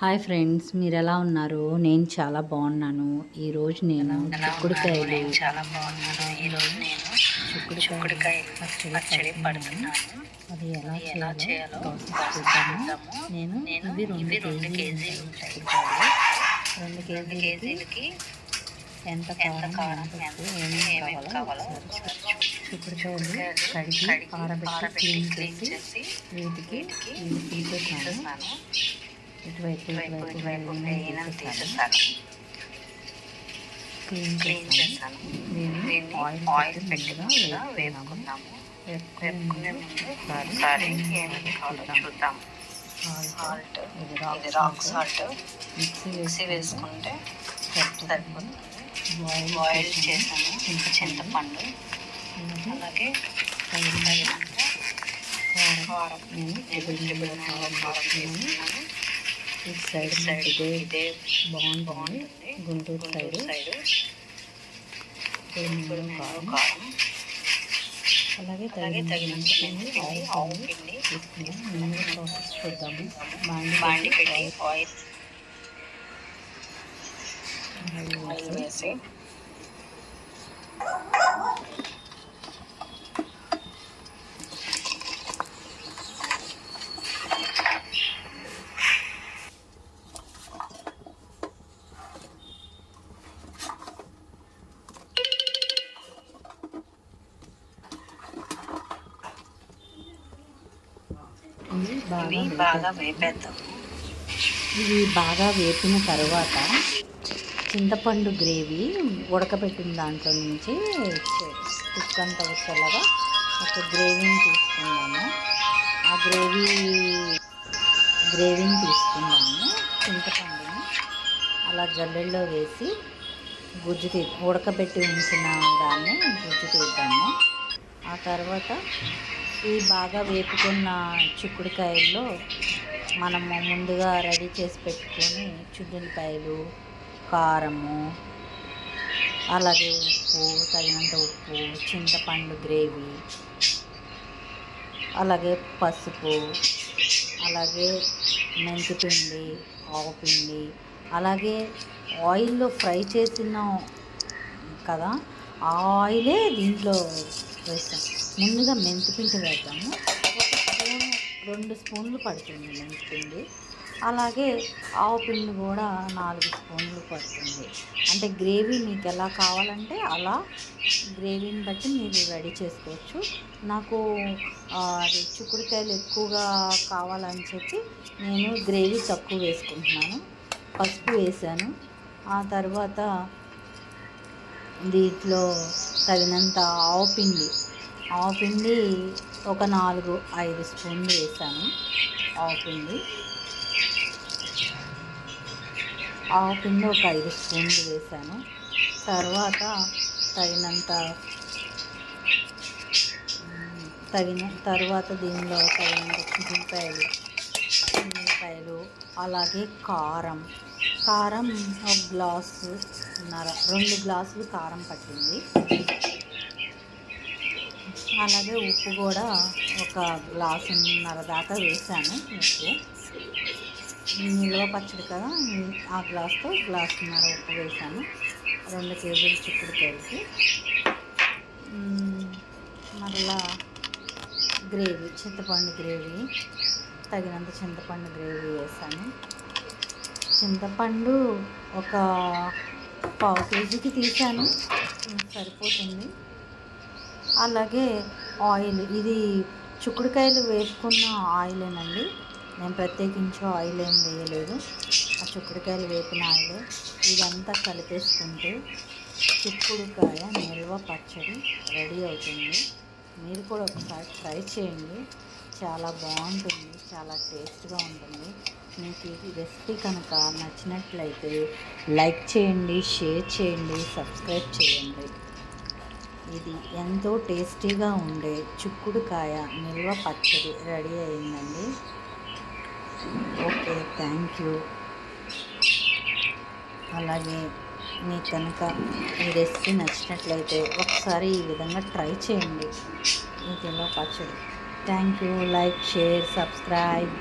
Hi friends, మీరు ఎలా ఉన్నారు? నేను చాలా బాగున్నాను. ఈరోజు నేను చిక్కుడుకాయలు చిక్కుడుకాయ పచ్చడి పడుతున్నాను. అది ఎలా చేయాలో ప్రాసెస్ చూద్దాము. నేను ఇవి 2 కేజీలు చిక్కుడుకాయలు. 2 కేజీలకి ఎంత కారం ఏమేమి కావాలో చిక్కుడుకాయలు కడిగి ఆరబెట్టి క్లీన్ చేసి వీటికి తీసేసాను. ఇటువైపు తీసేసాను. క్లీన్ చేస్తాను. దీన్ని ఆయిల్ పెట్టి వేపుకున్నాము. వేపుకునే ముందు ఒకసారి ఏమేమి కావాలో చూద్దాం. సాల్ట్, ఇది రాక్ సాల్ట్ మిక్సీ వేసుకుంటే సరిపోతుంది. బాయిల్ చేసాను చింతపండు, అలాగే తగినంత కారం. నేను కారం వేసుకున్నాను. ఇటు సైడ్ ఇదే బాగుంటుంది, గుంటూరు సైడు. కారం, అలాగే తగినంత ఆవు పిండి తీసుకున్నాం. ప్రాసెస్ చూద్దాము. బాండి పెట్టి ఆయిల్ వేసి ఇవి బాగా వేపేద్దాం. ఇవి బాగా వేపిన తర్వాత చింతపండు గ్రేవీ ఉడకబెట్టిన దాంట్లో నుంచి కుక్కంత వచ్చేలాగా ఒక గ్రేవీని తీసుకుందాము. ఆ గ్రేవీని తీసుకుందాము. చింతపండుని అలా జల్లెల్లో వేసి గుజ్జు ఉడకబెట్టి ఉంచిన దాన్ని గుజ్జు తీద్దాము. ఆ తర్వాత ఈ బాగా వేపుకున్న చిక్కుడుకాయల్లో మనము ముందుగా రెడీ చేసి పెట్టుకొని చున్నులపాయలు, కారము, అలాగే తగినంత ఉప్పు, చింతపండు గ్రేవీ, అలాగే పసుపు, అలాగే మెంతిపిండి, ఆవుపిండి, అలాగే ఆయిల్లో ఫ్రై చేసిన కదా, ఆ ఆయిలే దీంట్లో వేస్తాం. ముందుగా మెంతిపిండి వేద్దాము. 2 స్పూన్లు పడుతుంది మెంతిపిండి. అలాగే ఆవు పిండి కూడా 4 స్పూన్లు పడుతుంది. అంటే గ్రేవీ మీకు ఎలా కావాలంటే అలా గ్రేవీని బట్టి మీరు రెడీ చేసుకోవచ్చు. నాకు అది చిక్కుడుకాయలు ఎక్కువగా కావాలని చెప్పి నేను గ్రేవీ తక్కువ వేసుకుంటున్నాను. పసుపు వేసాను. ఆ తర్వాత దీంట్లో తగినంత ఆవు పిండి ఒక 4-5 స్పూన్లు వేసాను. ఆవు పిండి ఒక 5 స్పూన్లు వేసాను. తర్వాత దీనిలో తగినంత ఉల్లిపాయలు, అలాగే కారం 1 గ్లాసున్నర, 2 గ్లాసులు కారం పట్టింది. అలాగే ఉప్పు కూడా 1 గ్లాసున్నర దాకా వేసాను. ఉప్పు నిల్వ పచ్చడి కదా, ఆ గ్లాస్తో గ్లాసున్నర ఉప్పు వేసాను 2 కేజీల చిక్కుడుకాయలకి. మళ్ళా తగినంత చింతపండు గ్రేవీ వేసాను. చింతపండు ఒక 1/2 కేజీకి తీసాను, సరిపోతుంది. అలాగే ఆయిల్, ఇది చిక్కుడుకాయలు వేసుకున్న ఆయిలేనండి, నేను ప్రత్యేకించి ఆయిల్ ఏం వేయలేదు. ఆ చిక్కుడుకాయలు వేపిన ఆయిల్. ఇదంతా కలిపేసుకుంటే చిక్కుడుకాయ నిల్వ పచ్చడి రెడీ అవుతుంది. మీరు కూడా ఒకసారి ట్రై చేయండి, చాలా బాగుంటుంది, చాలా టేస్ట్గా ఉంటుంది. మీకు ఈ రెసిపీ కనుక నచ్చినట్లయితే లైక్ చేయండి, షేర్ చేయండి, సబ్స్క్రైబ్ చేయండి. ఇది ఎంతో టేస్టీగా ఉండే చిక్కుడుకాయ నిల్వ పచ్చడి రెడీ అయిందండి. Okay, thank you. అలాగే మీకు కనుక ఈ రెసిపీ నచ్చినట్లయితే ఒకసారి ఈ విధంగా ట్రై చేయండి ఈ నిల్వ పచ్చడి. Thank you. Like, share, subscribe.